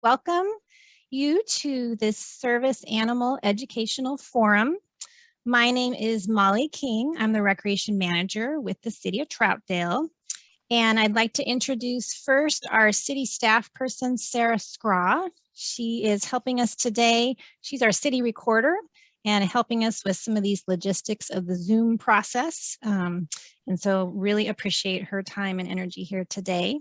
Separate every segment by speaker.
Speaker 1: welcome you to this Service Animal Educational Forum. My name is Molly King. I'm the Recreation Manager with the City of Troutdale. And I'd like to introduce first our city staff person, Sarah Scraw. She is helping us today. She's our city recorder and helping us with some of these logistics of the Zoom process. And so really appreciate her time and energy here today.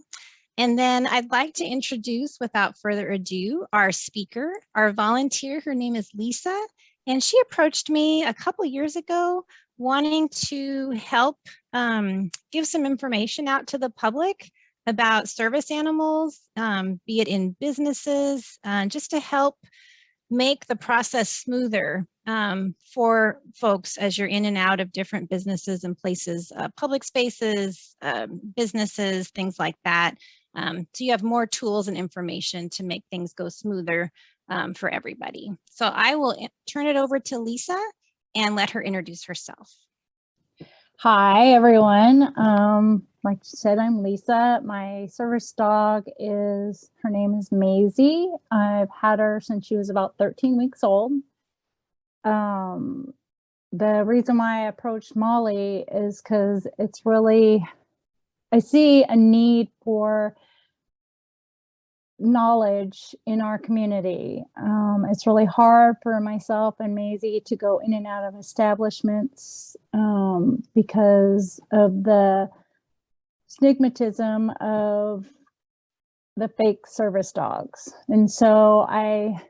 Speaker 1: And then I'd like to introduce, without further ado, our speaker, our volunteer. Her name is Lisa, and she approached me a couple years ago wanting to help give some information out to the public about service animals, be it in businesses, just to help make the process smoother for folks as you're in and out of different businesses and places, public spaces, businesses, things like that. So you have more tools and information to make things go smoother for everybody. So I will turn it over to Lisa and let her introduce herself.
Speaker 2: Hi, everyone. Like you said, I'm Lisa. My service dog her name is Maisie. I've had her since she was about 13 weeks old. The reason why I approached Molly is because I see a need for knowledge in our community. It's really hard for myself and Maisie to go in and out of establishments because of the stigmatism of the fake service dogs. And so I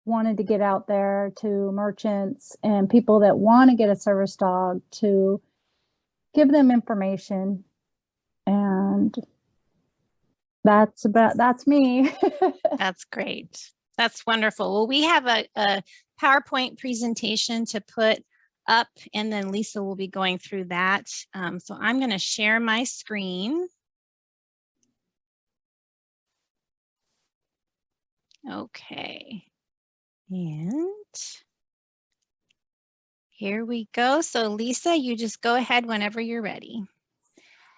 Speaker 2: wanted to get out there to merchants and people that want to get a service dog to give them information. And that's me.
Speaker 1: That's great. That's wonderful. Well, we have a PowerPoint presentation to put up, and then Lisa will be going through that. So I'm going to share my screen. Okay. And here we go. So Lisa, you just go ahead whenever you're ready.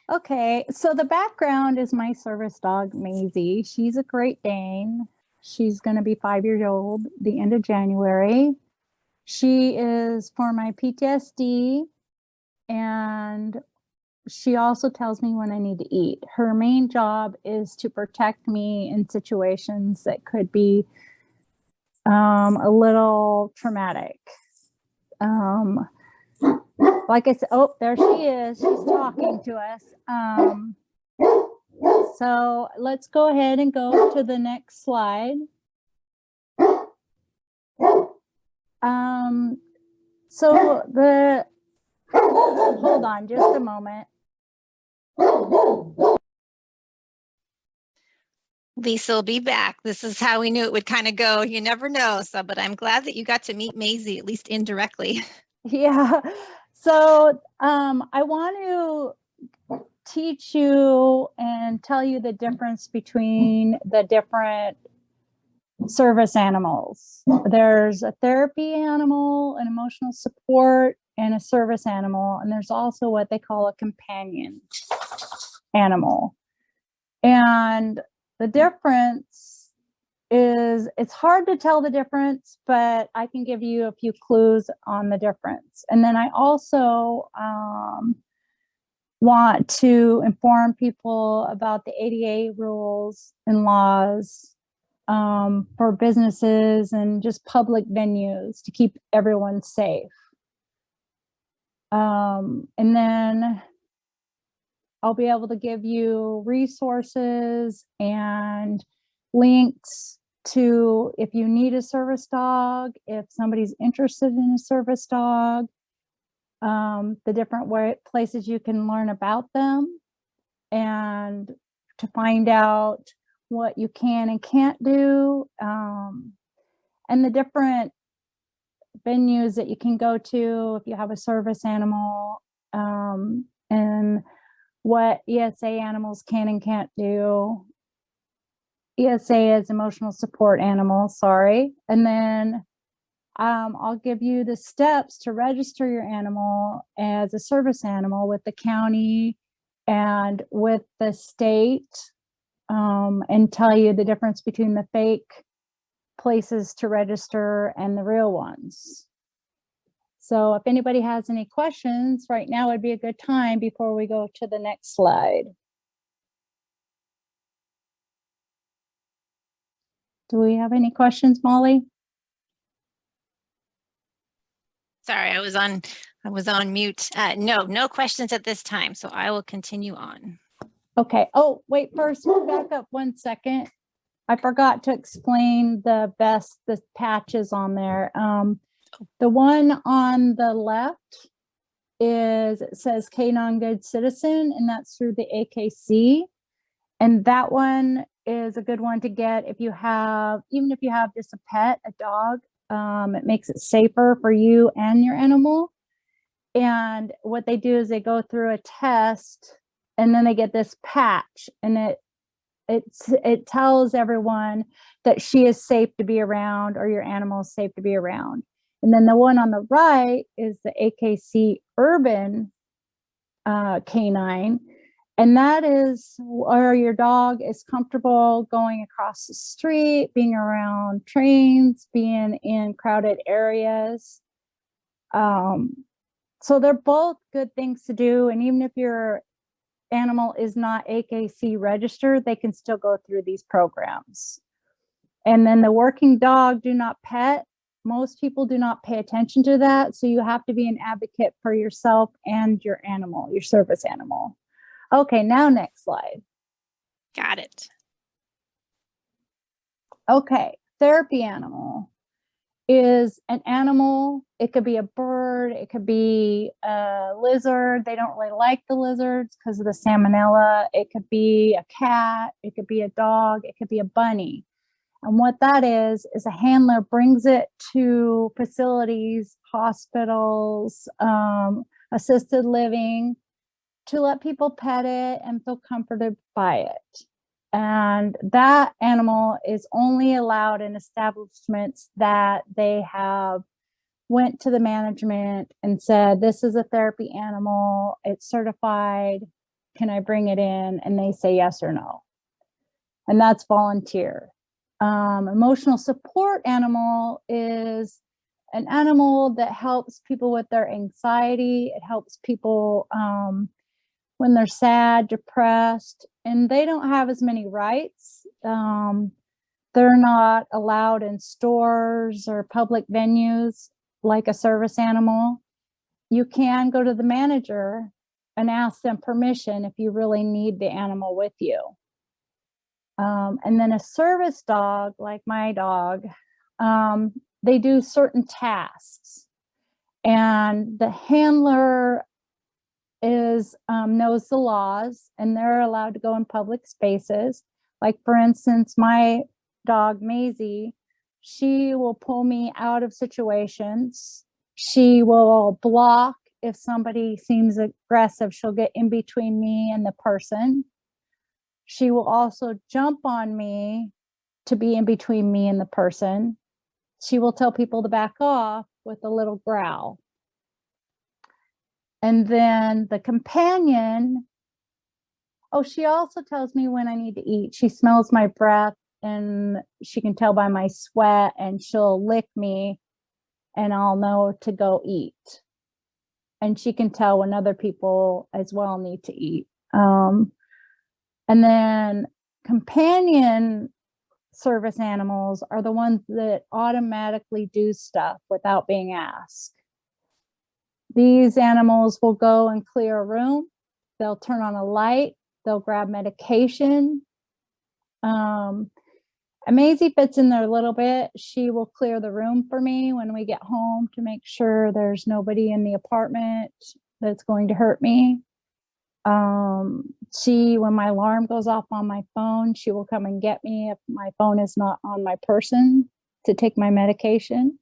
Speaker 2: Okay, so the background is my service dog, Maisie. She's a Great Dane. She's going to be 5 years old the end of January. She is for my PTSD, and she also tells me when I need to eat. Her main job is to protect me in situations that could be a little traumatic. Like I said, oh, there she is. She's talking to us. So let's go ahead and go to the next slide. Hold on just a moment.
Speaker 1: Lisa will be back. This is how we knew it would kind of go. You never know. So, but I'm glad that you got to meet Maisie, at least indirectly.
Speaker 2: Yeah. So I want to teach you and tell you the difference between the different service animals. There's a therapy animal, an emotional support, and a service animal. And there's also what they call a companion animal. And the difference is, it's hard to tell the difference, but I can give you a few clues on the difference. And then I also want to inform people about the ADA rules and laws for businesses and just public venues to keep everyone safe. And then I'll be able to give you resources and links to if you need a service dog, if somebody's interested in a service dog, the different places you can learn about them, and to find out what you can and can't do, and the different venues that you can go to if you have a service animal, and what ESA animals can and can't do. ESA is emotional support animal, sorry. And then I'll give you the steps to register your animal as a service animal with the county and with the state and tell you the difference between the fake places to register and the real ones. So if anybody has any questions, right now would be a good time before we go to the next slide. Do we have any questions, Molly?
Speaker 1: Sorry, I was on mute. No questions at this time, so I will continue on.
Speaker 2: Okay. Oh, wait, first, back up 1 second. I forgot to explain the patches on there. The one on the left it says Canine Good Citizen, and that's through the AKC. And that one is a good one to get if you have, even if you have just a pet, a dog. It makes it safer for you and your animal. And what they do is they go through a test, and then they get this patch, and it tells everyone that she is safe to be around, or your animal is safe to be around. And then the one on the right is the AKC Urban Canine. And that is where your dog is comfortable going across the street, being around trains, being in crowded areas. So they're both good things to do. And even if your animal is not AKC registered, they can still go through these programs. And then the working dog do not pet. Most people do not pay attention to that. So you have to be an advocate for yourself and your animal, your service animal. Okay, now next slide.
Speaker 1: Got it.
Speaker 2: Okay, therapy animal is an animal. It could be a bird, it could be a lizard. They don't really like the lizards because of the salmonella. It could be a cat, it could be a dog, it could be a bunny. And what that is a handler brings it to facilities, hospitals, assisted living, to let people pet it and feel comforted by it. And that animal is only allowed in establishments that they have went to the management and said, this is a therapy animal, it's certified, can I bring it in? And they say yes or no. And that's volunteer. Emotional support animal is an animal that helps people with their anxiety. It helps people when they're sad, depressed, and they don't have as many rights. They're not allowed in stores or public venues like a service animal. You can go to the manager and ask them permission if you really need the animal with you. And then a service dog, like my dog, they do certain tasks. And the handler knows the laws, and they're allowed to go in public spaces. Like, for instance, my dog Maisie, she will pull me out of situations. She will block if somebody seems aggressive. She'll get in between me and the person. She will also jump on me to be in between me and the person. She will tell people to back off with a little growl. And then the companion, she also tells me when I need to eat. She smells my breath, and she can tell by my sweat, and she'll lick me, and I'll know to go eat. And she can tell when other people as well need to eat. And then companion service animals are the ones that automatically do stuff without being asked. These animals will go and clear a room. They'll turn on a light. They'll grab medication. Maisie fits in there a little bit. She will clear the room for me when we get home to make sure there's nobody in the apartment that's going to hurt me. When my alarm goes off on my phone, she will come and get me if my phone is not on my person to take my medication.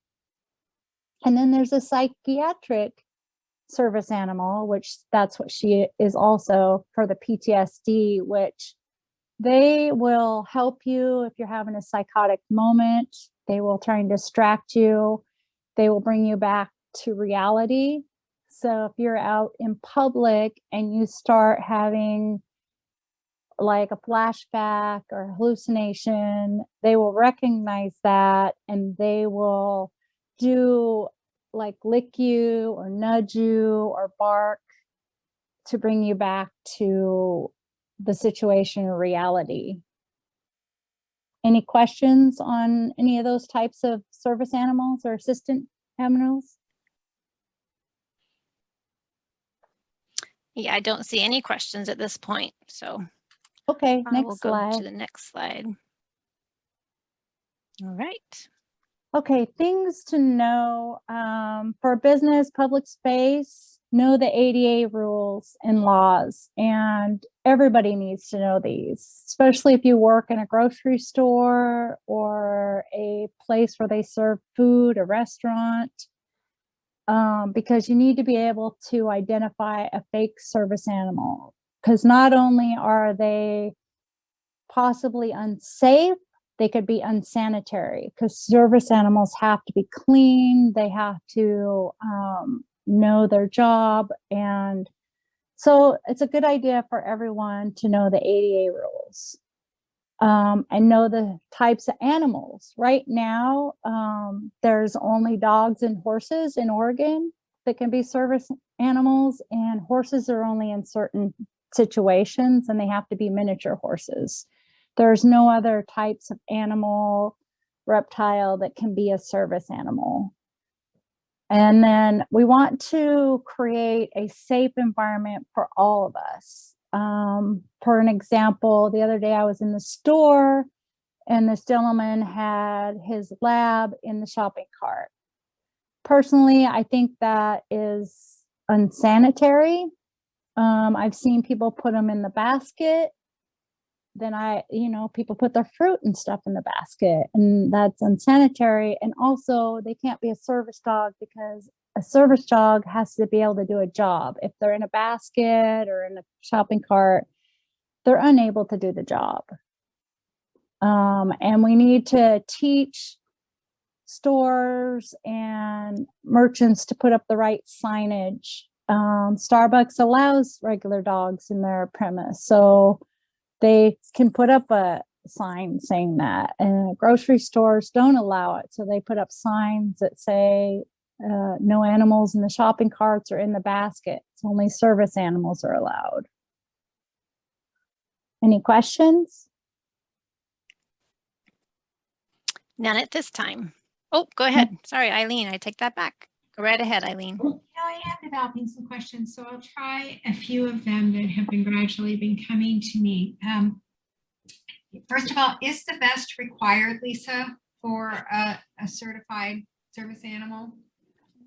Speaker 2: And then there's a psychiatric service animal, which that's what she is also for the PTSD, which they will help you if you're having a psychotic moment. They will try and distract you. They will bring you back to reality. So if you're out in public and you start having like a flashback or hallucination, they will recognize that and they will do like lick you or nudge you or bark to bring you back to the situation or reality. Any questions on any of those types of service animals or assistant animals?
Speaker 1: Yeah, I don't see any questions at this point, so
Speaker 2: Okay,
Speaker 1: I will
Speaker 2: next
Speaker 1: go to
Speaker 2: slide.
Speaker 1: the next slide. All right.
Speaker 2: Okay, things to know for business, public space, know the ADA rules and laws, and everybody needs to know these, especially if you work in a grocery store or a place where they serve food, a restaurant, because you need to be able to identify a fake service animal, because not only are they possibly unsafe, they could be unsanitary, because service animals have to be clean. They have to know their job. And so it's a good idea for everyone to know the ADA rules and know the types of animals. Right now, there's only dogs and horses in Oregon that can be service animals, and horses are only in certain situations, and they have to be miniature horses. There's no other types of animal, reptile that can be a service animal. And then we want to create a safe environment for all of us. For an example, the other day I was in the store and this gentleman had his lab in the shopping cart. Personally, I think that is unsanitary. I've seen people put them in the basket. Then people put their fruit and stuff in the basket, and that's unsanitary. And also they can't be a service dog, because a service dog has to be able to do a job. If they're in a basket or in a shopping cart, they're unable to do the job. And we need to teach stores and merchants to put up the right signage. Starbucks allows regular dogs in their premise, so they can put up a sign saying that. And grocery stores don't allow it, so they put up signs that say no animals in the shopping carts or in the baskets. Only service animals are allowed. Any questions?
Speaker 1: None at this time. Oh, go ahead. Sorry, Eileen, I take that back. Go right ahead, Eileen.
Speaker 3: I have developing some questions, so I'll try a few of them that have been gradually been coming to me. First of all, is the vest required, Lisa, for a certified service animal?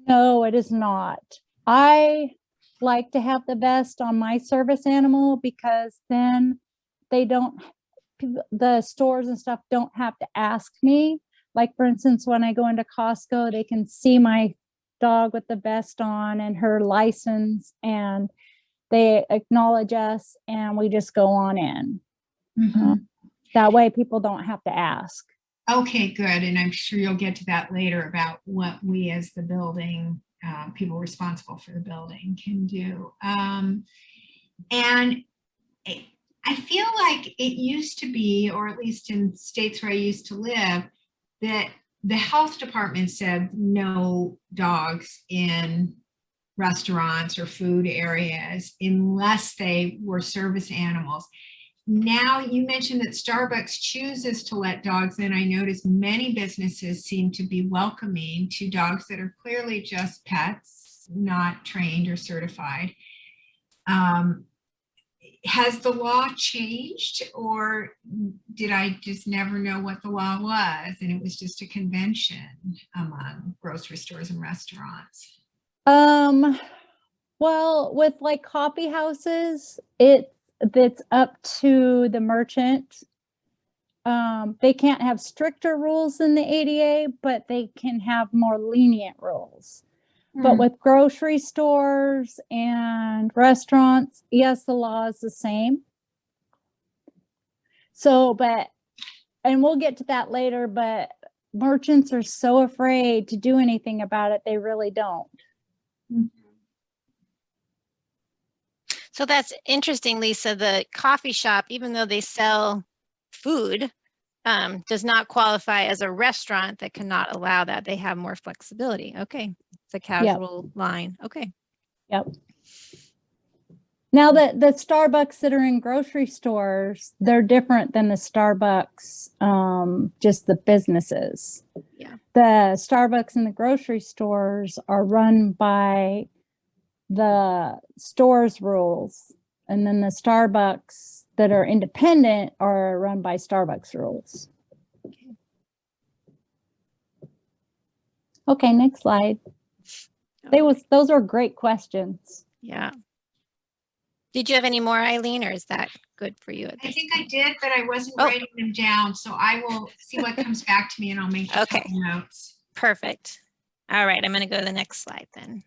Speaker 2: No, it is not. I like to have the vest on my service animal, because then the stores and stuff don't have to ask me. Like, for instance, when I go into Costco, they can see my dog with the vest on and her license, and they acknowledge us, and we just go on in. That way people don't have to ask.
Speaker 3: Okay, good. And I'm sure you'll get to that later about what we as the building, people responsible for the building, can do. And I feel like it used to be, or at least in states where I used to live, that the health department said no dogs in restaurants or food areas unless they were service animals. Now, you mentioned that Starbucks chooses to let dogs in. I notice many businesses seem to be welcoming to dogs that are clearly just pets, not trained or certified. Has the law changed, or did I just never know what the law was and it was just a convention among grocery stores and restaurants?
Speaker 2: Well, with like coffee houses, it's up to the merchant. They can't have stricter rules than the ADA, but they can have more lenient rules. But with grocery stores and restaurants, yes, the law is the same. So, and we'll get to that later, but merchants are so afraid to do anything about it, they really don't.
Speaker 1: So that's interesting, Lisa. The coffee shop, even though they sell food, does not qualify as a restaurant that cannot allow that. They have more flexibility. Okay. It's a casual line. Okay.
Speaker 2: Yep. Now the Starbucks that are in grocery stores, they're different than the Starbucks, just the businesses.
Speaker 1: Yeah.
Speaker 2: The Starbucks in the grocery stores are run by the store's rules. And then the Starbucks that are independent are run by Starbucks rules. Okay, next slide. Those are great questions.
Speaker 1: Yeah. Did you have any more, Eileen, or is that good for you?
Speaker 3: I think I did, but I wasn't
Speaker 1: Oh.
Speaker 3: writing them down. So I will see what comes back to me and I'll make a
Speaker 1: Okay.
Speaker 3: couple notes.
Speaker 1: Perfect. All right. I'm going to go to the next slide then.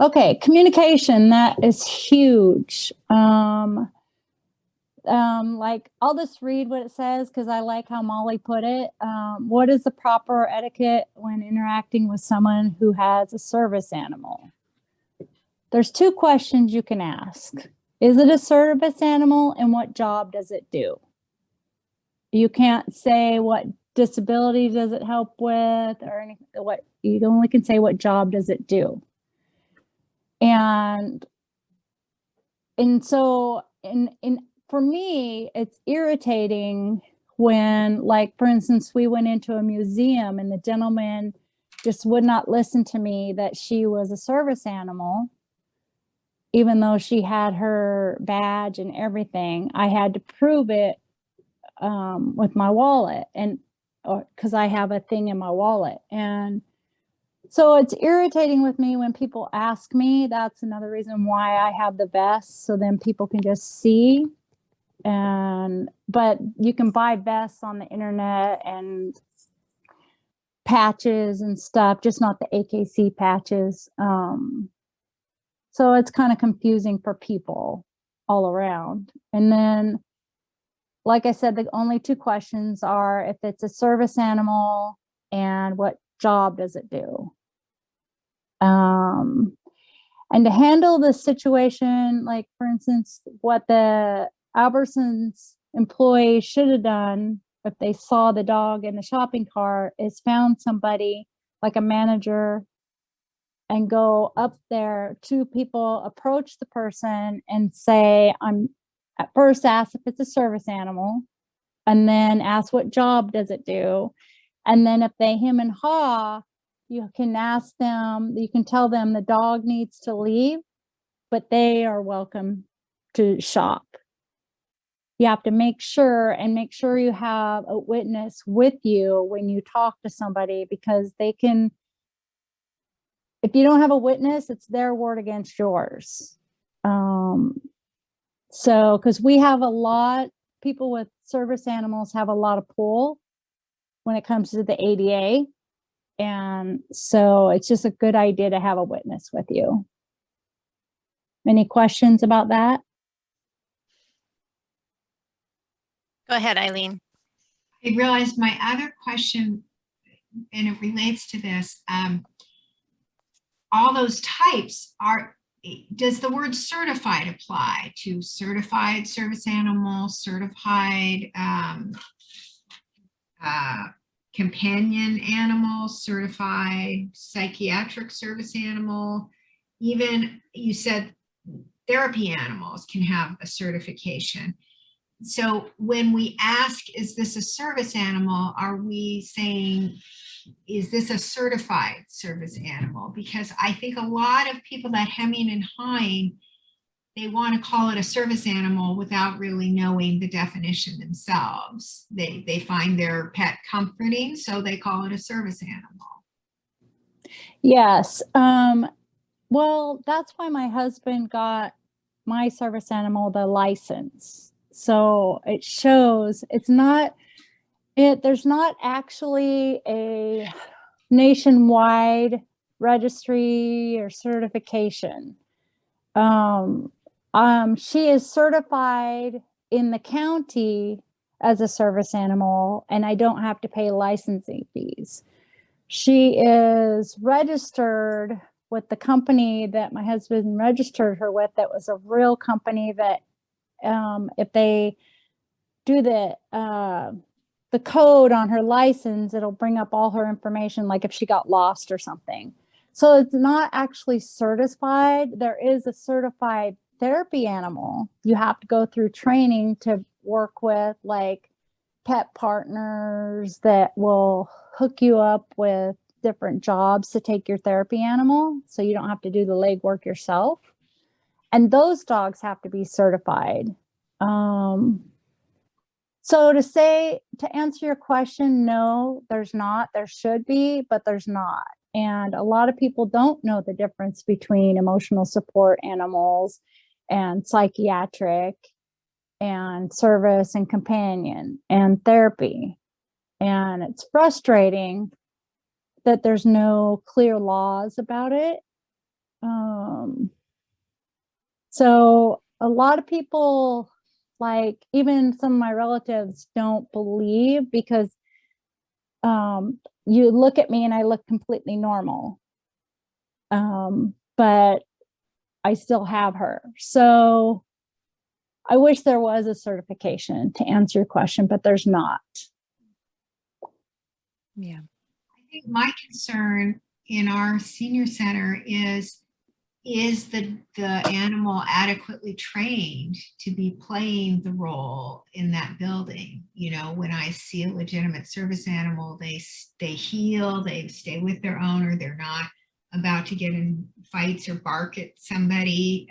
Speaker 2: Okay, communication, that is huge. Like I'll just read what it says because I like how Molly put it. What is the proper etiquette when interacting with someone who has a service animal? There's two questions you can ask. Is it a service animal and what job does it do? You can't say what disability does it help with or anything. You only can say what job does it do. And so for me, it's irritating when, like, for instance, we went into a museum and the gentleman just would not listen to me that she was a service animal, even though she had her badge and everything. I had to prove it with my wallet, and because I have a thing in my wallet. And so it's irritating with me when people ask me. That's another reason why I have the vest, so then people can just see. But you can buy vests on the internet and patches and stuff, just not the AKC patches. So it's kind of confusing for people all around. And then, like I said, the only two questions are if it's a service animal and what job does it do? And to handle the situation, like for instance, what the Albertsons employee should have done if they saw the dog in the shopping cart is found somebody like a manager and go up there to people, approach the person and say, at first ask if it's a service animal, and then ask what job does it do. And then if they hem and haw, you can ask them, you can tell them the dog needs to leave, but they are welcome to shop. You have to make sure you have a witness with you when you talk to somebody, because they can, if you don't have a witness, it's their word against yours. So, because we have people with service animals have a lot of pull when it comes to the ADA. And so it's just a good idea to have a witness with you. Any questions about that?
Speaker 1: Go ahead, Eileen.
Speaker 3: I realized my other question, and it relates to this, all those types does the word certified apply to certified service animal, certified companion animal, certified psychiatric service animal? Even you said therapy animals can have a certification. So when we ask, is this a service animal, are we saying, is this a certified service animal? Because I think a lot of people that hemming and hawing, they want to call it a service animal without really knowing the definition themselves. They find their pet comforting, so they call it a service animal.
Speaker 2: Yes. Well, that's why my husband got my service animal the license. So it shows there's not actually a nationwide registry or certification. She is certified in the county as a service animal, and I don't have to pay licensing fees. She is registered with the company that my husband registered her with, that was a real company that if they do the code on her license, it'll bring up all her information, like if she got lost or something. So it's not actually certified. There is a certified therapy animal. You have to go through training to work with, like pet partners that will hook you up with different jobs to take your therapy animal, so you don't have to do the legwork yourself. And those dogs have to be certified. So to answer your question, no, there's not. There should be, but there's not. And a lot of people don't know the difference between emotional support animals and psychiatric and service and companion and therapy. And it's frustrating that there's no clear laws about it. So a lot of people, like even some of my relatives, don't believe, because you look at me and I look completely normal. But I still have her. So I wish there was a certification to answer your question, but there's not.
Speaker 1: Yeah.
Speaker 3: I think my concern in our senior center is the animal adequately trained to be playing the role in that building? You know, when I see a legitimate service animal, they heal, they stay with their owner, they're not about to get in fights or bark at somebody.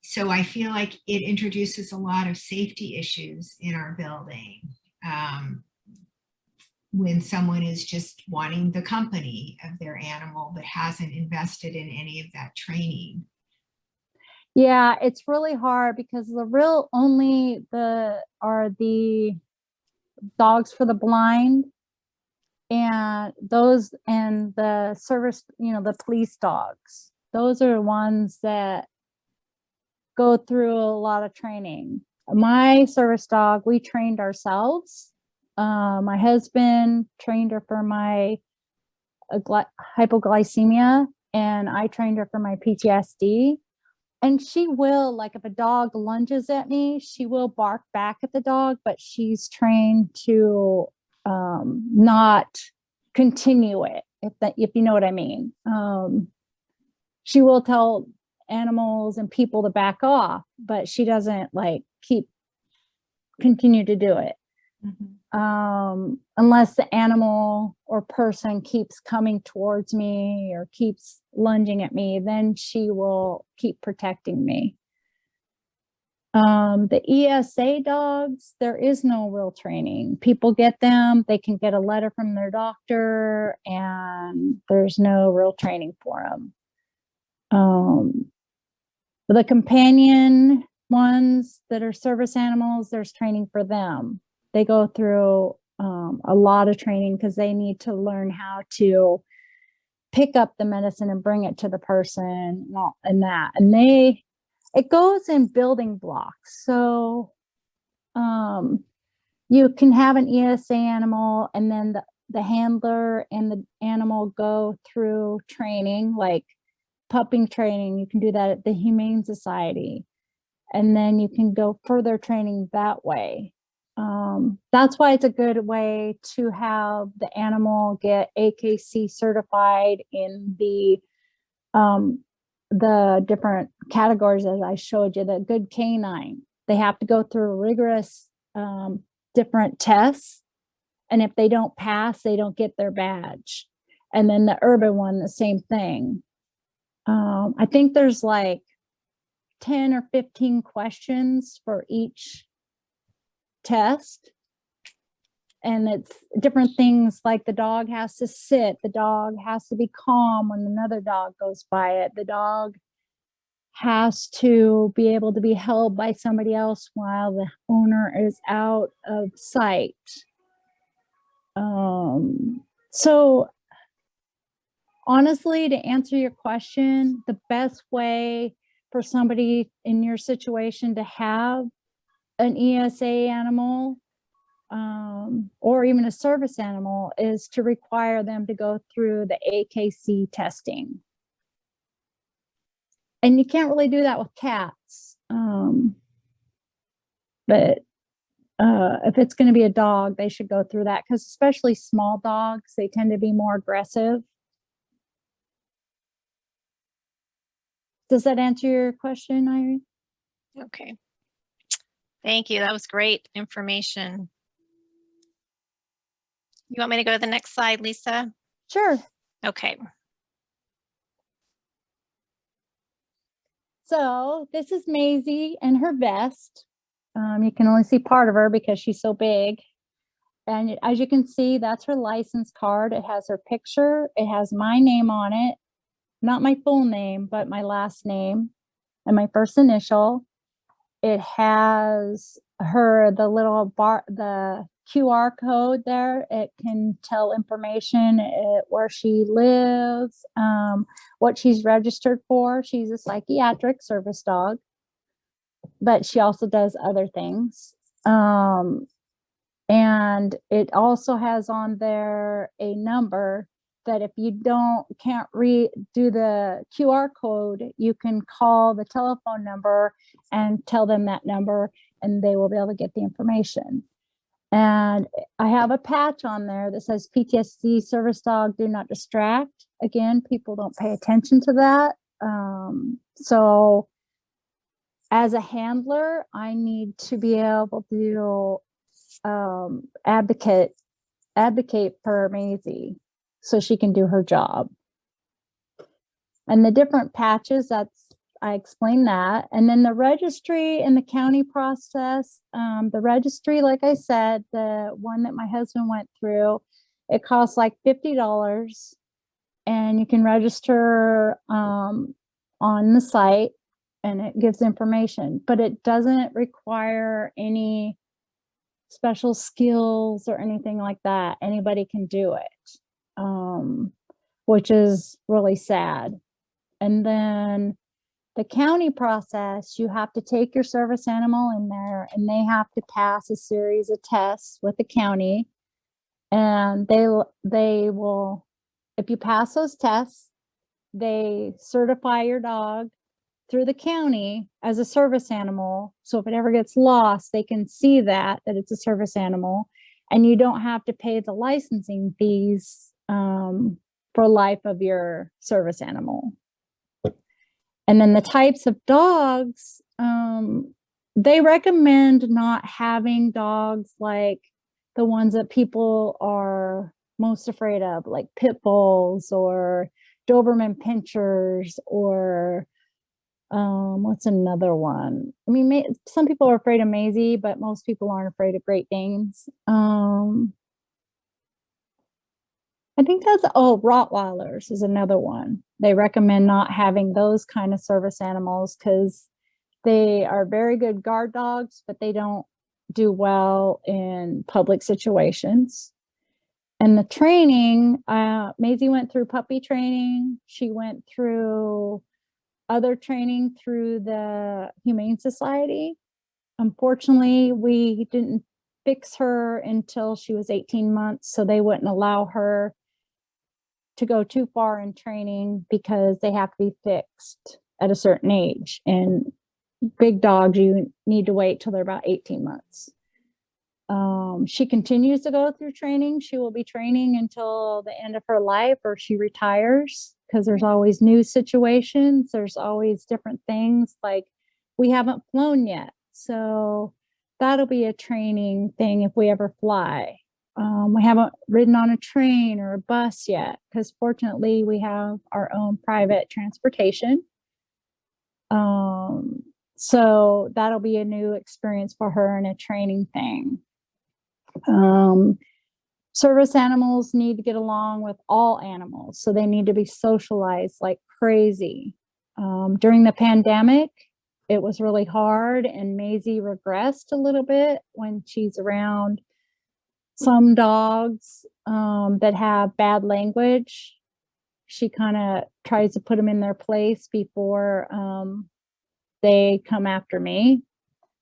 Speaker 3: So I feel like it introduces a lot of safety issues in our building. When someone is just wanting the company of their animal but hasn't invested in any of that training.
Speaker 2: Yeah, it's really hard, because are the dogs for the blind, and those, and the service, the police dogs. Those are the ones that go through a lot of training. My service dog, we trained ourselves. My husband trained her for my hypoglycemia, and I trained her for my PTSD. And she will, like if a dog lunges at me, she will bark back at the dog, but she's trained to not continue it, if you know what I mean. She will tell animals and people to back off, but she doesn't like continue to do it. Mm-hmm. Unless the animal or person keeps coming towards me or keeps lunging at me, then she will keep protecting me. The ESA dogs, there is no real training. People get them, they can get a letter from their doctor, and there's no real training for them. The companion ones that are service animals, there's training for them. They go through a lot of training, because they need to learn how to pick up the medicine and bring it to the person and that. And it goes in building blocks. So you can have an ESA animal, and then the handler and the animal go through training, like pupping training. You can do that at the Humane Society. And then you can go further training that way. That's why it's a good way to have the animal get AKC certified in the different categories, as I showed you. The good canine, they have to go through rigorous different tests, and if they don't pass, they don't get their badge. And then the urban one, the same thing. I think there's like 10 or 15 questions for each test. And it's different things, like the dog has to sit, the dog has to be calm when another dog goes by it, the dog has to be able to be held by somebody else while the owner is out of sight. So honestly, to answer your question, the best way for somebody in your situation to have an ESA animal or even a service animal, is to require them to go through the AKC testing. And you can't really do that with cats. But if it's going to be a dog, they should go through that, because especially small dogs, they tend to be more aggressive. Does that answer your question, Irene?
Speaker 1: Okay. Thank you. That was great information. You want me to go to the next slide, Lisa?
Speaker 2: Sure.
Speaker 1: Okay.
Speaker 2: So this is Maisie in her vest. You can only see part of her because she's so big. And as you can see, that's her license card. It has her picture. It has my name on it. Not my full name, but my last name and my first initial. It has the little bar, the QR code there. It can tell information, where she lives, what she's registered for. She's a psychiatric service dog, but she also does other things. And it also has on there a number that if you can't do the QR code, you can call the telephone number and tell them that number, and they will be able to get the information. And I have a patch on there that says PTSD service dog, do not distract. Again, people don't pay attention to that. So as a handler, I need to be able to advocate for Maisie so she can do her job. And the different patches, I explained that. And then the registry and the county process, the registry, like I said, the one that my husband went through, it costs like $50, and you can register on the site, and it gives information, but it doesn't require any special skills or anything like that. Anybody can do it, which is really sad. And then the county process, you have to take your service animal in there, and they have to pass a series of tests with the county. And they will, if you pass those tests, they certify your dog through the county as a service animal. So if it ever gets lost, they can see that it's a service animal, and you don't have to pay the licensing fees for life of your service animal. And then the types of dogs, they recommend not having dogs like the ones that people are most afraid of, like pit bulls or Doberman pinchers, or what's another one? I mean, some people are afraid of Maisie, but most people aren't afraid of Great Danes. I think Rottweilers is another one. They recommend not having those kind of service animals because they are very good guard dogs, but they don't do well in public situations. And the training, Maisie went through puppy training. She went through other training through the Humane Society. Unfortunately, we didn't fix her until she was 18 months, so they wouldn't allow her to go too far in training because they have to be fixed at a certain age. And big dogs, you need to wait till they're about 18 months. She continues to go through training. She will be training until the end of her life, or she retires, because there's always new situations. There's always different things. Like, we haven't flown yet, so that'll be a training thing if we ever fly. We haven't ridden on a train or a bus yet, because fortunately we have our own private transportation. So that'll be a new experience for her and a training thing. Service animals need to get along with all animals, so they need to be socialized like crazy. During the pandemic, it was really hard, and Maisie regressed a little bit when she's around some dogs that have bad language. She kind of tries to put them in their place before they come after me,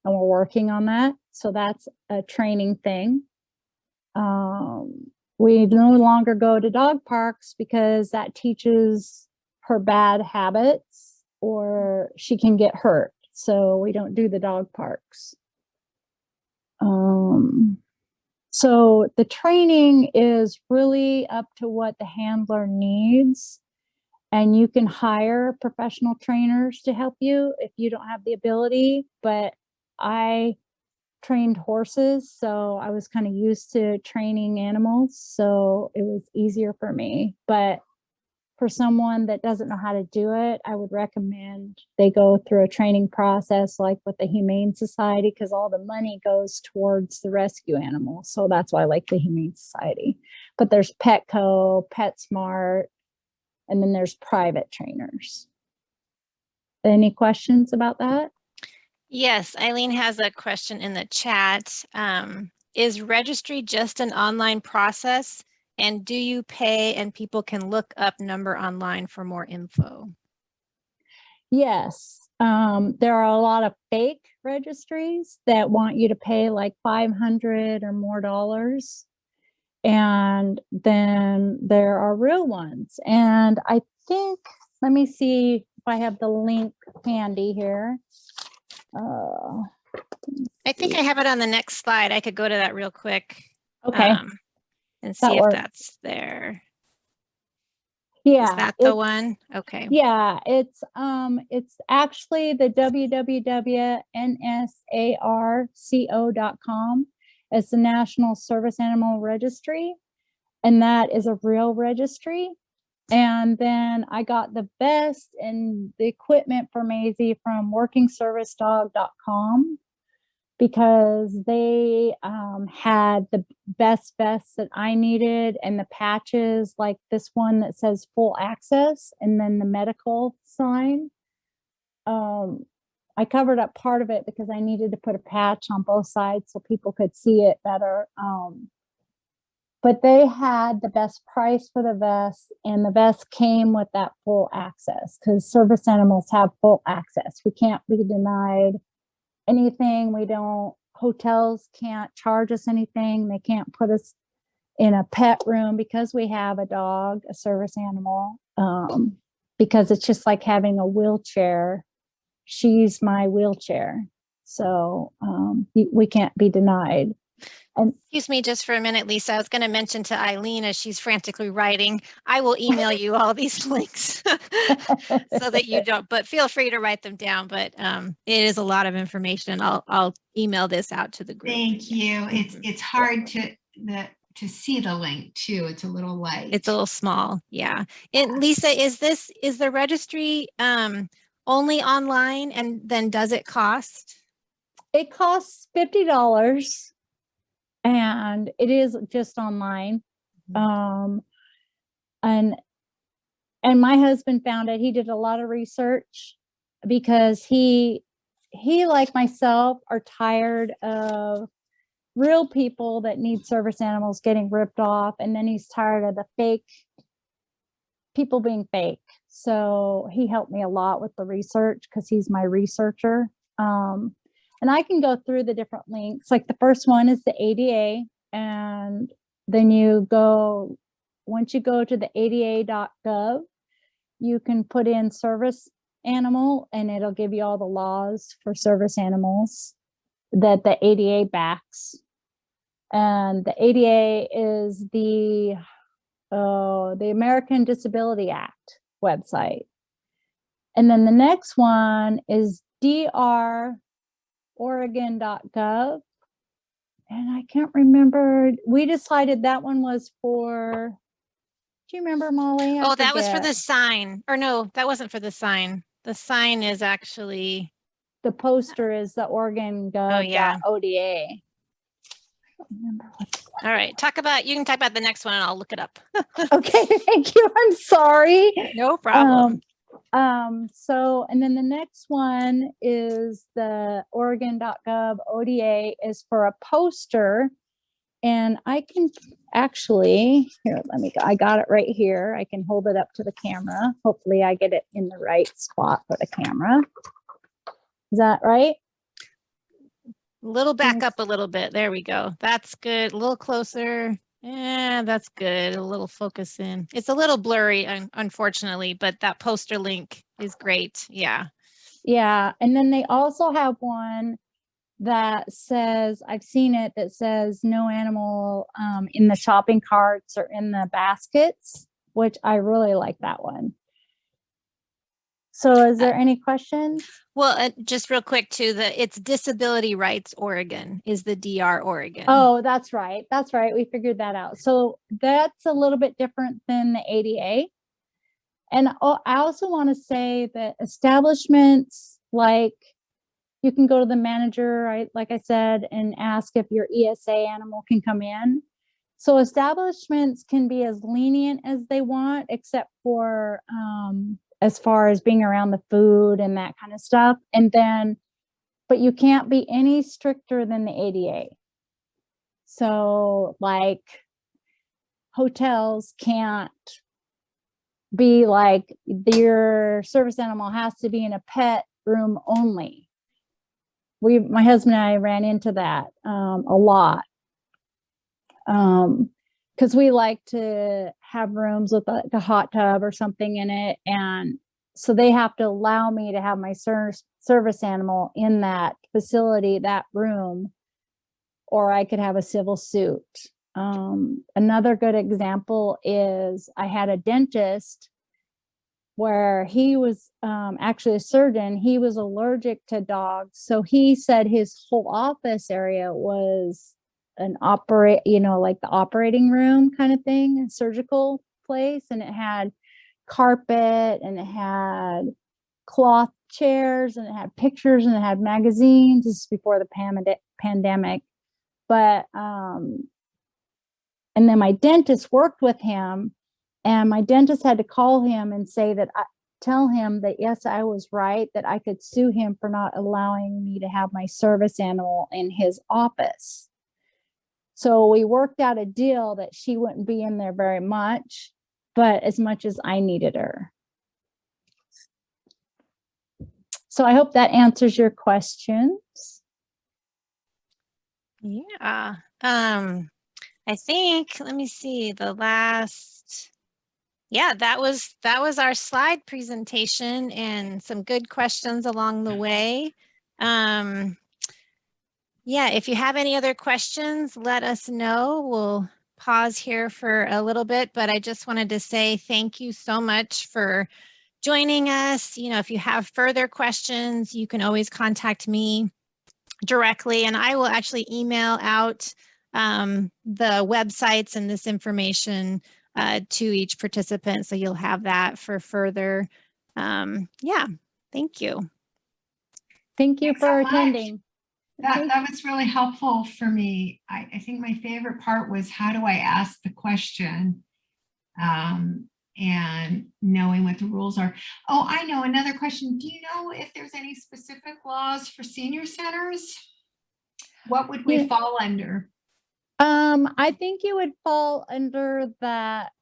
Speaker 2: and we're working on that. So that's a training thing. We no longer go to dog parks because that teaches her bad habits or she can get hurt. So we don't do the dog parks. So the training is really up to what the handler needs. And you can hire professional trainers to help you if you don't have the ability. But I trained horses, so I was kind of used to training animals, so it was easier for me. But for someone that doesn't know how to do it, I would recommend they go through a training process like with the Humane Society, because all the money goes towards the rescue animals. So that's why I like the Humane Society. But there's Petco, PetSmart, and then there's private trainers. Any questions about that?
Speaker 1: Yes, Eileen has a question in the chat. Is registry just an online process? And do you pay and people can look up number online for more info?
Speaker 2: Yes. There are a lot of fake registries that want you to pay like $500 or more dollars. And then there are real ones. And I think, let me see if I have the link handy here.
Speaker 1: I think I have it on the next slide. I could go to that real quick.
Speaker 2: Okay.
Speaker 1: And see if
Speaker 2: works.
Speaker 1: that's there.
Speaker 2: Yeah.
Speaker 1: Is that the one? Okay.
Speaker 2: Yeah, it's actually the www.nsarco.com. It's the National Service Animal Registry, and that is a real registry. And then I got the best and the equipment for Maisie from workingservicedog.com, because they had the best vests that I needed, and the patches, like this one that says full access and then the medical sign. I covered up part of it because I needed to put a patch on both sides so people could see it better. But they had the best price for the vest, and the vest came with that full access, because service animals have full access. We can't be denied anything. Hotels can't charge us anything. They can't put us in a pet room because we have a dog, a service animal, because it's just like having a wheelchair. She's my wheelchair. So we can't be denied. And
Speaker 1: excuse me just for a minute, Lisa. I was going to mention to Eileen as she's frantically writing, I will email you all these links so that you don't, but feel free to write them down. But it is a lot of information. I'll email this out to the group.
Speaker 3: Thank you. It's hard to see the link too. It's a little light.
Speaker 1: It's a little small. Yeah. And Lisa, is the registry only online, and then does it cost?
Speaker 2: it costs $50. And it is just online. And my husband found it. He did a lot of research because he like myself are tired of real people that need service animals getting ripped off, and then he's tired of the fake people being fake. So he helped me a lot with the research because he's my researcher. And I can go through the different links. Like the first one is the ADA. And then once you go to the ada.gov, you can put in service animal, and it'll give you all the laws for service animals that the ADA backs. And the ADA is the American Disability Act website. And then the next one is droregon.gov. And I can't remember. We decided that one was for, do you remember, Molly?
Speaker 1: Oh, that was for the sign. Or no, that wasn't for the sign. The sign is actually.
Speaker 2: The poster is the Oregon.gov.oda.
Speaker 1: Oh, yeah.
Speaker 2: I don't remember what.
Speaker 1: All right. You can talk about the next one and I'll look it up.
Speaker 2: Okay, thank you. I'm sorry.
Speaker 1: No problem.
Speaker 2: And then the next one is the Oregon.gov ODA is for a poster. And I can actually, I got it right here. I can hold it up to the camera. Hopefully I get it in the right spot for the camera. Is that right?
Speaker 1: A little back
Speaker 2: Yes.
Speaker 1: up a little bit. There we go. That's good. A little closer. Yeah, that's good. A little focus in. It's a little blurry, unfortunately, but that poster link is great. Yeah.
Speaker 2: Yeah. And then they also have one that says, I've seen it, that says no animal in the shopping carts or in the baskets, which I really like that one. So is there any questions?
Speaker 1: Well, just real quick too, it's Disability Rights Oregon is the DR Oregon.
Speaker 2: Oh, that's right. That's right. We figured that out. So that's a little bit different than the ADA. And I also want to say that establishments, like, you can go to the manager, like I said, and ask if your ESA animal can come in. So establishments can be as lenient as they want, except for as far as being around the food and that kind of stuff. And then, but you can't be any stricter than the ADA. So like hotels can't be like, your service animal has to be in a pet room only. My husband and I ran into that a lot. Because we like to have rooms with a hot tub or something in it. And so they have to allow me to have my service animal in that facility, that room, or I could have a civil suit. Another good example is I had a dentist where he was actually a surgeon. He was allergic to dogs. So he said his whole office area was like the operating room kind of thing, a surgical place. And it had carpet and it had cloth chairs and it had pictures and it had magazines. This is before the pandemic. But, and then my dentist worked with him, and my dentist had to call him and say that, tell him that, yes, I was right, that I could sue him for not allowing me to have my service animal in his office. So we worked out a deal that she wouldn't be in there very much, but as much as I needed her. So I hope that answers your questions.
Speaker 1: Yeah. I think, let me see, that was our slide presentation and some good questions along the way. Yeah, if you have any other questions, let us know. We'll pause here for a little bit, but I just wanted to say thank you so much for joining us. You know, if you have further questions, you can always contact me directly, and I will actually email out the websites and this information to each participant, so you'll have that for further. Yeah, thank you.
Speaker 2: Thank you
Speaker 3: Thanks
Speaker 2: for
Speaker 3: so much.
Speaker 2: attending.
Speaker 3: That was really helpful for me. I think my favorite part was, how do I ask the question? And knowing what the rules are. Oh, I know another question. Do you know if there's any specific laws for senior centers? What would we fall under?
Speaker 2: I think you would fall under that,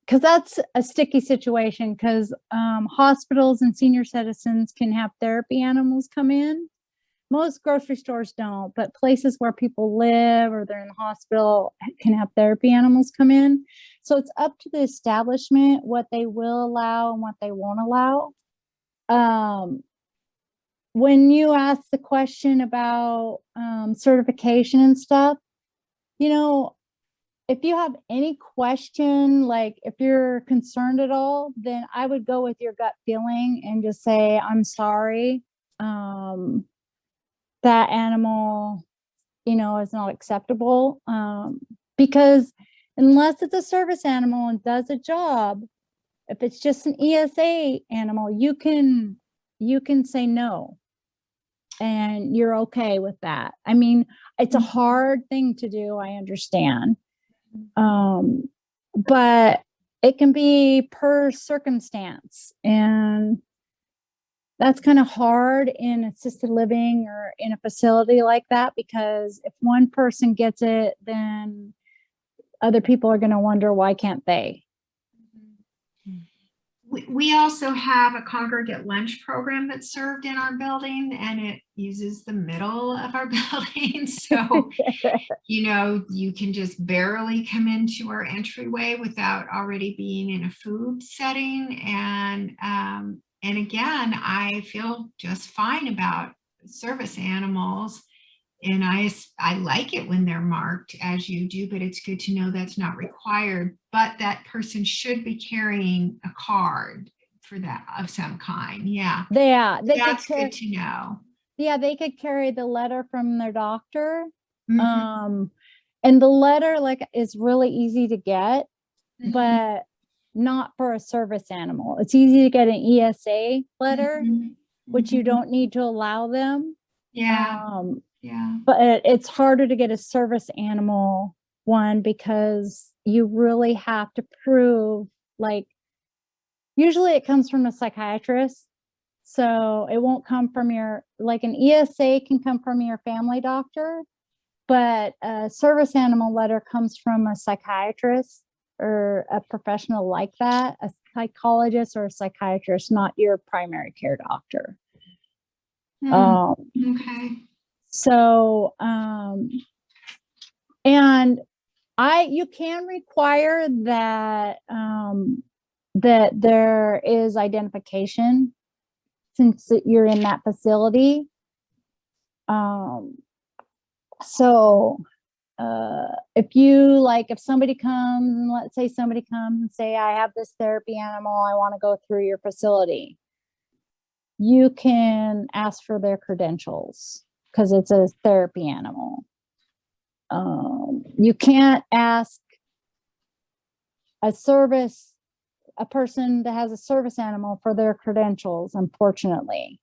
Speaker 2: because that's a sticky situation, because hospitals and senior citizens can have therapy animals come in. Most grocery stores don't, but places where people live or they're in the hospital can have therapy animals come in. So it's up to the establishment what they will allow and what they won't allow. When you ask the question about certification and stuff, you know, if you have any question, like if you're concerned at all, then I would go with your gut feeling and just say, I'm sorry. That animal, is not acceptable, because unless it's a service animal and does a job, if it's just an ESA animal, you can say no, and you're okay with that. I mean, it's a hard thing to do, I understand, but it can be per circumstance, and that's kind of hard in assisted living or in a facility like that, because if one person gets it, then other people are going to wonder, why can't they?
Speaker 3: We also have a congregate lunch program that's served in our building, and it uses the middle of our building. So, you can just barely come into our entryway without already being in a food setting. And again, I feel just fine about service animals. And I like it when they're marked as you do, but it's good to know that's not required. But that person should be carrying a card for that of some kind. Yeah. That's good to know.
Speaker 2: Yeah, they could carry the letter from their doctor.
Speaker 3: Mhm.
Speaker 2: And the letter is really easy to get,
Speaker 3: Mhm.
Speaker 2: but not for a service animal. It's easy to get an ESA letter,
Speaker 3: Mhm.
Speaker 2: which you
Speaker 3: Mhm.
Speaker 2: don't need to allow them.
Speaker 3: Yeah. Yeah.
Speaker 2: But it's harder to get a service animal one because you really have to prove, usually it comes from a psychiatrist. So it won't come from an ESA can come from your family doctor, but a service animal letter comes from a psychiatrist or a professional like that, a psychologist or a psychiatrist, not your primary care doctor.
Speaker 3: Okay.
Speaker 2: So, and you can require that, that there is identification since you're in that facility. So, if somebody comes and let's say somebody comes and say, I have this therapy animal, I want to go through your facility, you can ask for their credentials because it's a therapy animal. You can't ask a person that has a service animal for their credentials, unfortunately.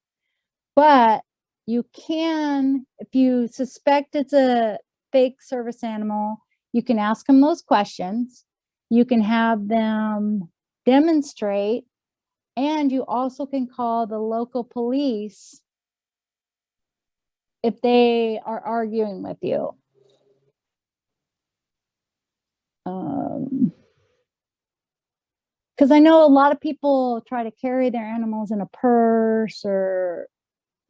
Speaker 2: But you can, if you suspect it's a fake service animal, you can ask them those questions. You can have them demonstrate, and you also can call the local police if they are arguing with you. Because I know a lot of people try to carry their animals in a purse, or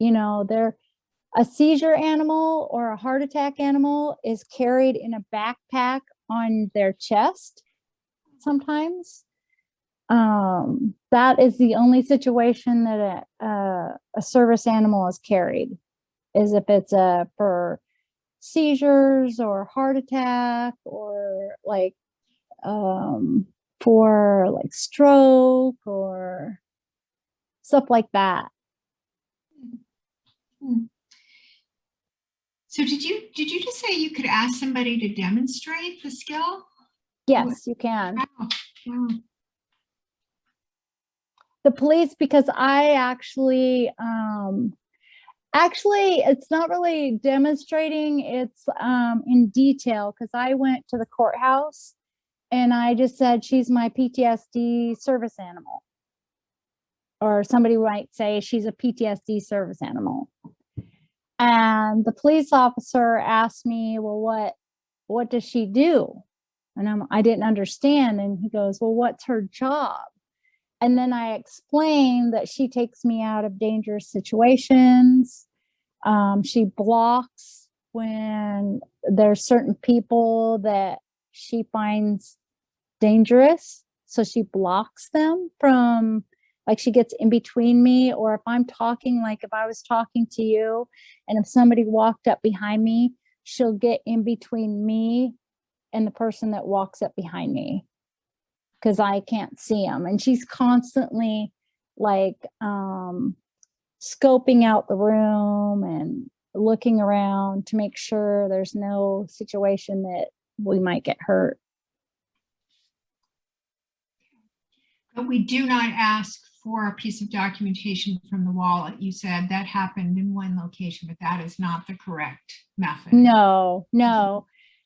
Speaker 2: a seizure animal or a heart attack animal is carried in a backpack on their chest sometimes. That is the only situation that a service animal is carried, is if it's for seizures or heart attack, or for stroke or stuff like that.
Speaker 3: So did you just say you could ask somebody to demonstrate the skill?
Speaker 2: Yes, you can.
Speaker 3: Wow.
Speaker 2: The police, because I actually it's not really demonstrating, it's in detail, because I went to the courthouse and I just said, she's my PTSD service animal. Or somebody might say she's a PTSD service animal. And the police officer asked me, well, what does she do? And I didn't understand. And he goes, well, what's her job? And then I explained that she takes me out of dangerous situations. She blocks when there's certain people that she finds dangerous. So she blocks them from, she gets in between me. Or if I'm talking, if I was talking to you and if somebody walked up behind me, she'll get in between me and the person that walks up behind me, because I can't see them. And she's constantly scoping out the room and looking around to make sure there's no situation that we might get hurt.
Speaker 3: But we do not ask for a piece of documentation from the wallet. You said that happened in one location, but that is not the correct method.
Speaker 2: No,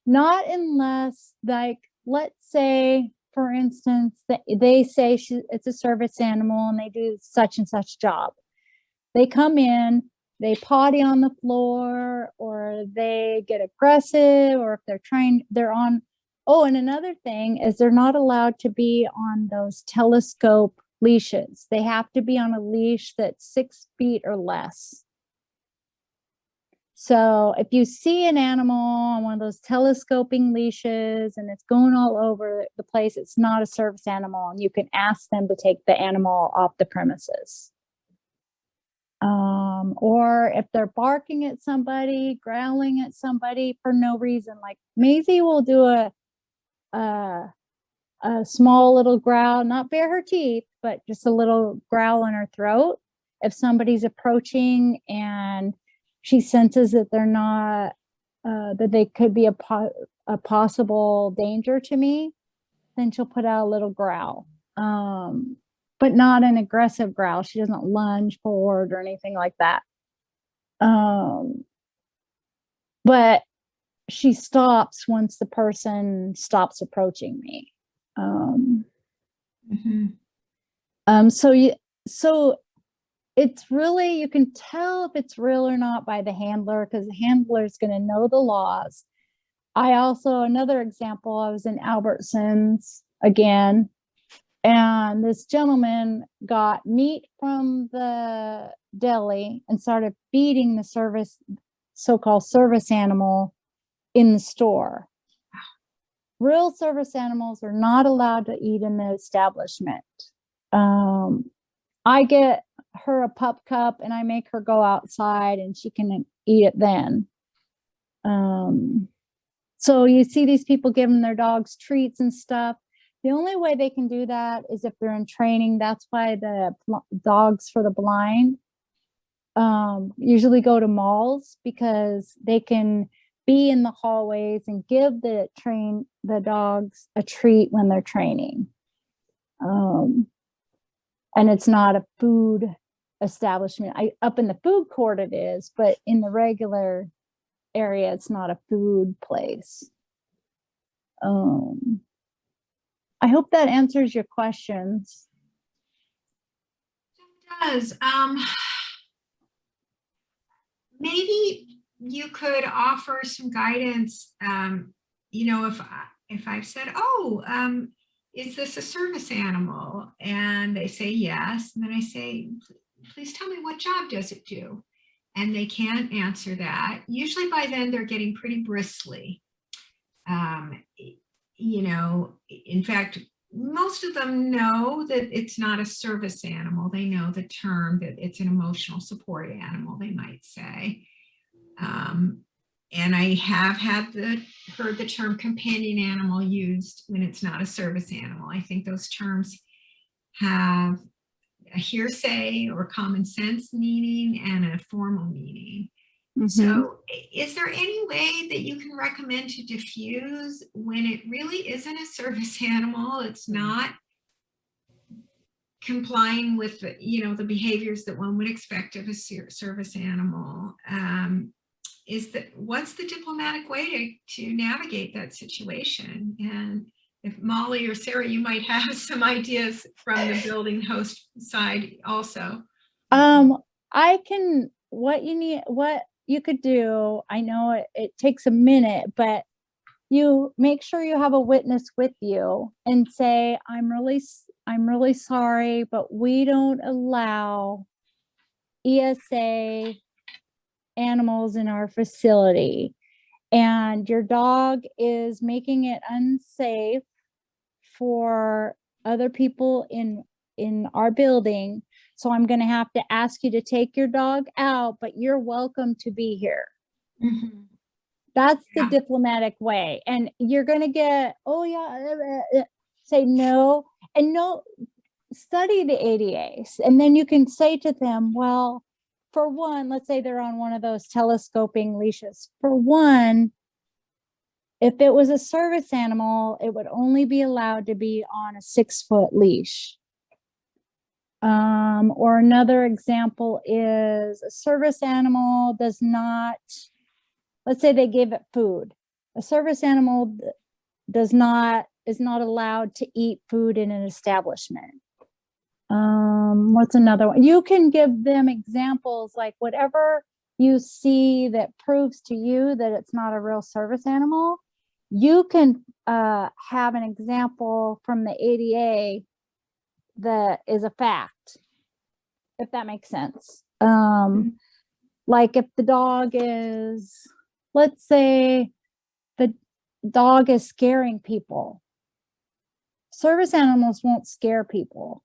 Speaker 2: not unless, let's say, for instance, they say it's a service animal and they do such and such job. They come in, they potty on the floor, or they get aggressive, or if they're on. Oh, and another thing is they're not allowed to be on those telescope leashes. They have to be on a leash that's 6 feet or less. So if you see an animal on one of those telescoping leashes and it's going all over the place, it's not a service animal, and you can ask them to take the animal off the premises. Or if they're barking at somebody, growling at somebody for no reason, like Maisie will do a small little growl, not bare her teeth, but just a little growl in her throat. If somebody's approaching and she senses that they're not, that they could be a possible danger to me, then she'll put out a little growl, but not an aggressive growl. She doesn't lunge forward or anything like that. But she stops once the person stops approaching me. So it's really, you can tell if it's real or not by the handler, because the handler is going to know the laws. Another example, I was in Albertsons again, and this gentleman got meat from the deli and started feeding the so-called service animal in the store. Real service animals are not allowed to eat in the establishment. I get her a pup cup and I make her go outside and she can eat it then. So you see these people giving their dogs treats and stuff. The only way they can do that is if they're in training. That's why the dogs for the blind usually go to malls, because they can be in the hallways and give the dogs a treat when they're training. And it's not a food establishment. Up in the food court it is, but in the regular area, it's not a food place. I hope that answers your questions.
Speaker 3: It does. Maybe you could offer some guidance. If I've said, "Oh, is this a service animal?" and they say yes, and then I say, "Please tell me, what job does it do?" And they can't answer that. Usually by then they're getting pretty bristly. In fact, most of them know that it's not a service animal. They know the term, that it's an emotional support animal, they might say. And I have heard the term companion animal used when it's not a service animal. I think those terms have a hearsay or common sense meaning and a formal meaning. Mm-hmm. So is there any way that you can recommend to diffuse when it really isn't a service animal? It's not complying with the behaviors that one would expect of a service animal. What's the diplomatic way to navigate that situation? And if Molly or Sarah, you might have some ideas from the building host side also.
Speaker 2: What you could do, I know it takes a minute, but you make sure you have a witness with you and say, I'm really sorry, but we don't allow ESA animals in our facility, and your dog is making it unsafe for other people in our building. So I'm going to have to ask you to take your dog out, but you're welcome to be here. Mm-hmm. That's the diplomatic way. And you're going to get, say no, and no, study the ADAs. And then you can say to them, well, for one, let's say they're on one of those telescoping leashes. For one, if it was a service animal, it would only be allowed to be on a 6-foot leash. Or another example is a service animal does not, let's say they gave it food. A service animal is not allowed to eat food in an establishment. What's another one? You can give them examples, like whatever you see that proves to you that it's not a real service animal. You can have an example from the ADA that is a fact, if that makes sense. Like if the dog is, let's say the dog is scaring people, service animals won't scare people.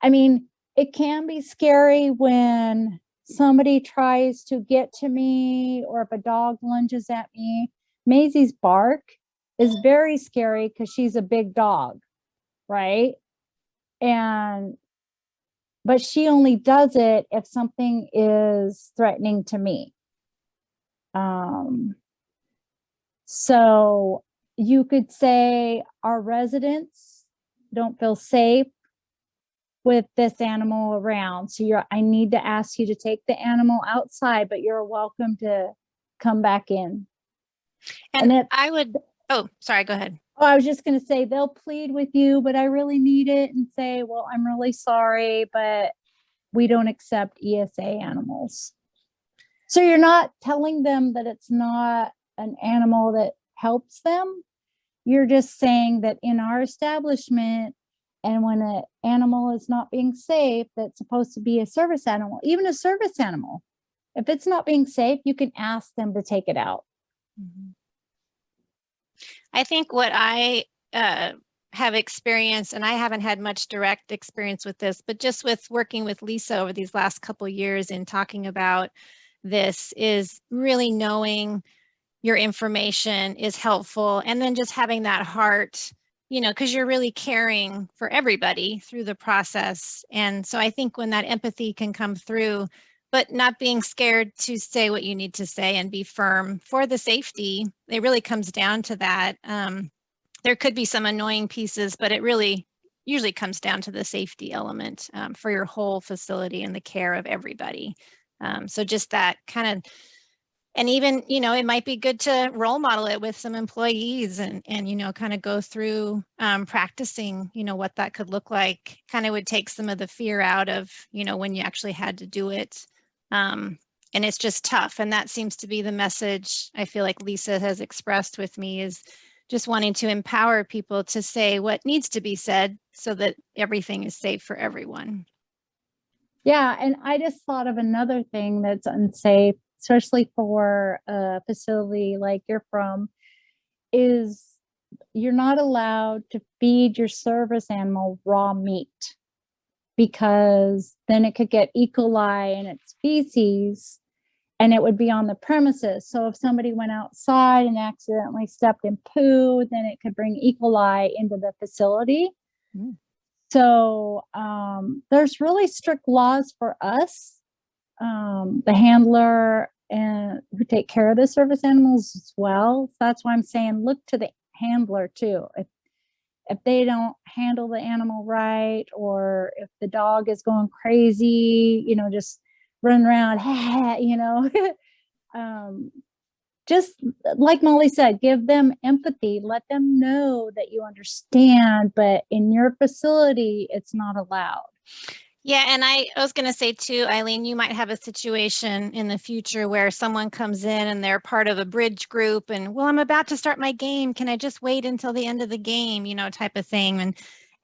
Speaker 2: I mean, it can be scary when somebody tries to get to me, or if a dog lunges at me. Maisie's bark is very scary because she's a big dog, right? But she only does it if something is threatening to me. So you could say our residents don't feel safe with this animal around. So I need to ask you to take the animal outside, but you're welcome to come back in.
Speaker 1: And oh, sorry, go ahead.
Speaker 2: Oh, I was just going to say they'll plead with you, but I really need it, and say, well, I'm really sorry, but we don't accept ESA animals. So you're not telling them that it's not an animal that helps them. You're just saying that in our establishment, and when an animal is not being safe, that's supposed to be a service animal, even a service animal. If it's not being safe, you can ask them to take it out.
Speaker 1: I think what I have experienced, and I haven't had much direct experience with this, but just with working with Lisa over these last couple of years and talking about this, is really knowing your information is helpful, and then just having that heart, because you're really caring for everybody through the process. And so I think when that empathy can come through, but not being scared to say what you need to say and be firm for the safety, it really comes down to that. There could be some annoying pieces, but it really usually comes down to the safety element for your whole facility and the care of everybody. So just that kind of, and even, it might be good to role model it with some employees and kind of go through practicing, what that could look like. Kind of would take some of the fear out of, when you actually had to do it. And it's just tough. And that seems to be the message I feel like Lisa has expressed with me, is just wanting to empower people to say what needs to be said so that everything is safe for everyone.
Speaker 2: Yeah. And I just thought of another thing that's unsafe, especially for a facility like you're from, is you're not allowed to feed your service animal raw meat, because then it could get E. coli in its feces and it would be on the premises. So if somebody went outside and accidentally stepped in poo, then it could bring E. coli into the facility. So there's really strict laws for us, the handler and who take care of the service animals as well. So that's why I'm saying look to the handler too. If they don't handle the animal right, or if the dog is going crazy, just running around, just like Molly said, give them empathy, let them know that you understand, but in your facility, it's not allowed.
Speaker 1: Yeah, and I was going to say too, Eileen, you might have a situation in the future where someone comes in and they're part of a bridge group and, well, I'm about to start my game. Can I just wait until the end of the game, type of thing.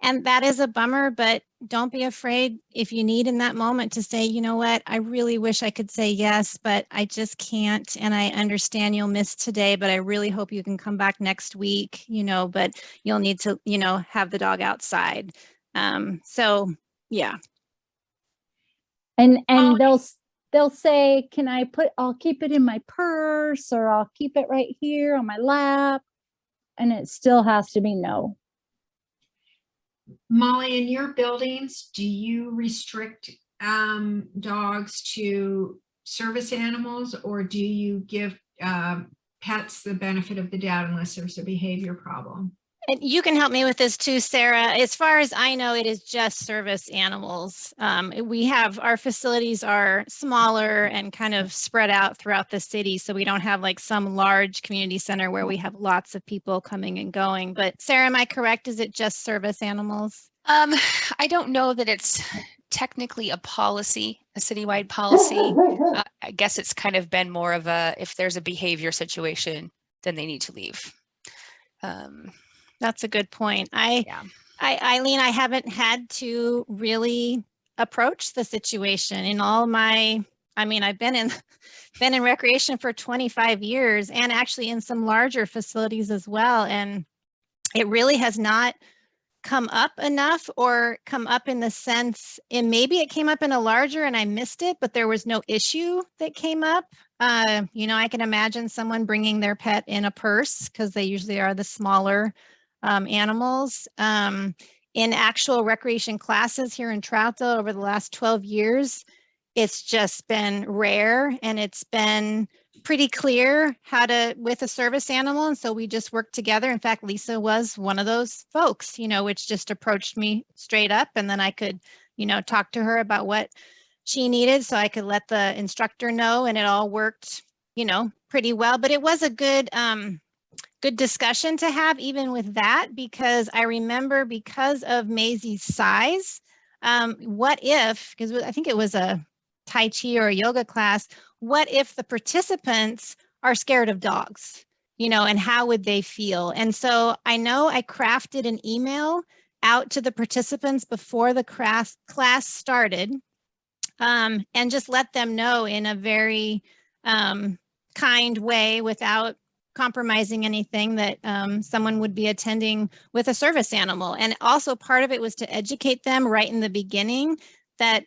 Speaker 1: And that is a bummer, but don't be afraid if you need in that moment to say, you know what, I really wish I could say yes, but I just can't. And I understand you'll miss today, but I really hope you can come back next week, but you'll need to, have the dog outside. So yeah.
Speaker 2: And they'll say, I'll keep it in my purse, or I'll keep it right here on my lap. And it still has to be no.
Speaker 3: Molly, in your buildings, do you restrict dogs to service animals, or do you give pets the benefit of the doubt unless there's a behavior problem?
Speaker 1: And you can help me with this too, Sarah. As far as I know, it is just service animals. Our facilities are smaller and kind of spread out throughout the city. So we don't have like some large community center where we have lots of people coming and going. But Sarah, am I correct? Is it just service animals?
Speaker 4: I don't know that it's technically a policy, a citywide policy. I guess it's kind of been more of if there's a behavior situation, then they need to leave.
Speaker 1: That's a good point. Eileen, I haven't had to really approach the situation in all my, I mean, I've been in recreation for 25 years and actually in some larger facilities as well. And it really has not come up enough or come up in the sense, and maybe it came up in a larger and I missed it, but there was no issue that came up. I can imagine someone bringing their pet in a purse because they usually are the smaller animals. In actual recreation classes here in Troutdale over the last 12 years, it's just been rare and it's been pretty clear how to with a service animal. And so we just worked together. In fact, Lisa was one of those folks, which just approached me straight up. And then I could, talk to her about what she needed so I could let the instructor know. And it all worked, pretty well. But it was a good discussion to have even with that, because I remember because of Maisie's size, what if, because I think it was a Tai Chi or a yoga class, what if the participants are scared of dogs, and how would they feel? And so I know I crafted an email out to the participants before the class started, and just let them know in a very kind way without compromising anything that someone would be attending with a service animal. And also part of it was to educate them right in the beginning that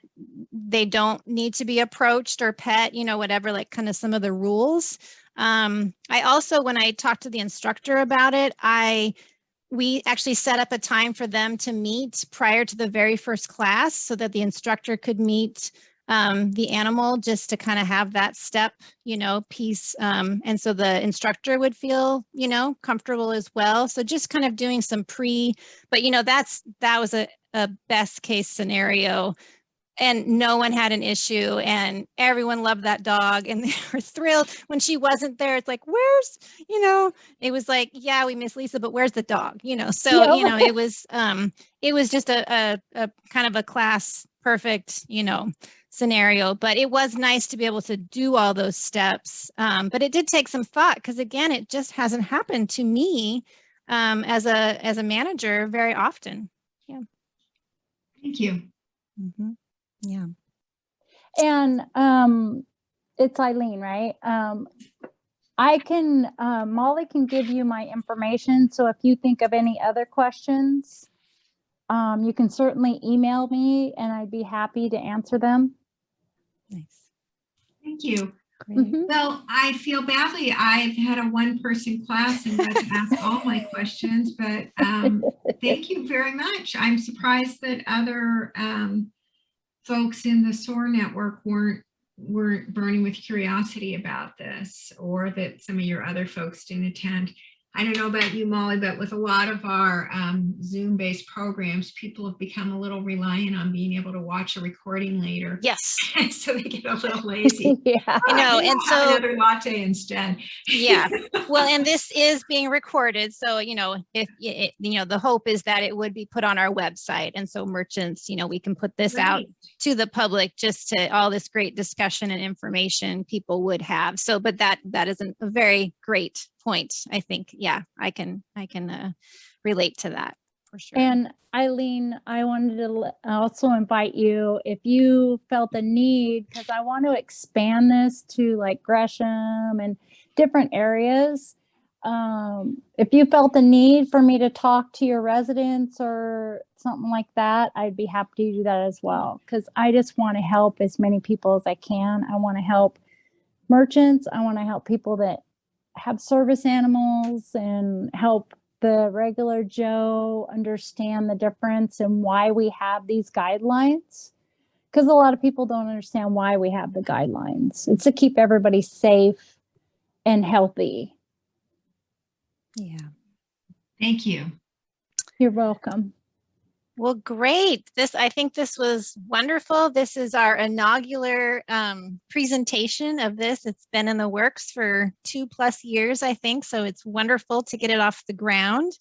Speaker 1: they don't need to be approached or pet, whatever, like kind of some of the rules. I also, when I talked to the instructor about it, we actually set up a time for them to meet prior to the very first class so that the instructor could meet the animal, just to kind of have that step, piece. And so the instructor would feel, comfortable as well. So just kind of doing some but that was a best case scenario. And no one had an issue and everyone loved that dog and they were thrilled when she wasn't there. It's like, where's, it was like, yeah, we miss Lisa, but where's the dog? So,
Speaker 2: Yep.
Speaker 1: it was just a kind of a class perfect, scenario, but it was nice to be able to do all those steps. But it did take some thought because again, it just hasn't happened to me as a manager very often. Yeah.
Speaker 3: Thank you.
Speaker 1: Mm-hmm. Yeah.
Speaker 2: And it's Eileen, right? Molly can give you my information. So if you think of any other questions, you can certainly email me and I'd be happy to answer them.
Speaker 1: Nice.
Speaker 3: Thank you.
Speaker 1: Great.
Speaker 2: Mhm.
Speaker 3: Well, I feel badly. I've had a one-person class and got to ask all my questions, but thank you very much. I'm surprised that other folks in the SOAR network weren't burning with curiosity about this, or that some of your other folks didn't attend. I don't know about you, Molly, but with a lot of our Zoom-based programs, people have become a little reliant on being able to watch a recording later.
Speaker 1: Yes.
Speaker 3: So they get a little lazy.
Speaker 2: Yeah.
Speaker 1: I know.
Speaker 3: Maybe
Speaker 1: And
Speaker 3: I'll have
Speaker 1: so,
Speaker 3: another latte instead.
Speaker 1: yeah. Well, and this is being recorded. So, if the hope is that it would be put on our website. And so merchants, we can put this out
Speaker 3: Great.
Speaker 1: to the public, just to all this great discussion and information people would have. So, but that is a very great point. I think, yeah, I can relate to that for sure.
Speaker 2: And Eileen, I wanted to also invite you, if you felt the need, because I want to expand this to like Gresham and different areas. If you felt the need for me to talk to your residents or something like that, I'd be happy to do that as well. Because I just want to help as many people as I can. I want to help merchants. I want to help people that have service animals and help the regular Joe understand the difference and why we have these guidelines. Because a lot of people don't understand why we have the guidelines. It's to keep everybody safe and healthy.
Speaker 1: Yeah.
Speaker 3: Thank you.
Speaker 2: You're welcome.
Speaker 1: Well, great. I think this was wonderful. This is our inaugural presentation of this. It's been in the works for 2+ years, I think. So it's wonderful to get it off the ground.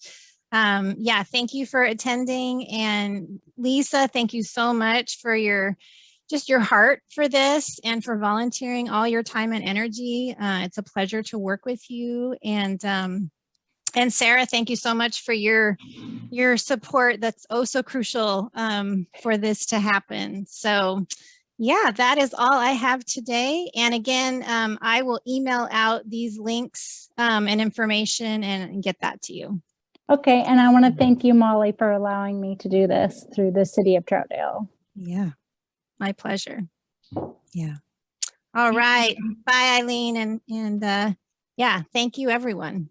Speaker 1: Yeah, thank you for attending. And Lisa, thank you so much for your heart for this and for volunteering all your time and energy. It's a pleasure to work with you. And And Sarah, thank you so much for your support. That's oh so crucial for this to happen. So yeah, that is all I have today. And again, I will email out these links and information and get that to you.
Speaker 2: Okay, and I want to thank you, Molly, for allowing me to do this through the City of Troutdale.
Speaker 1: Yeah, my pleasure. Yeah. All right. Bye, Eileen. And yeah, thank you, everyone.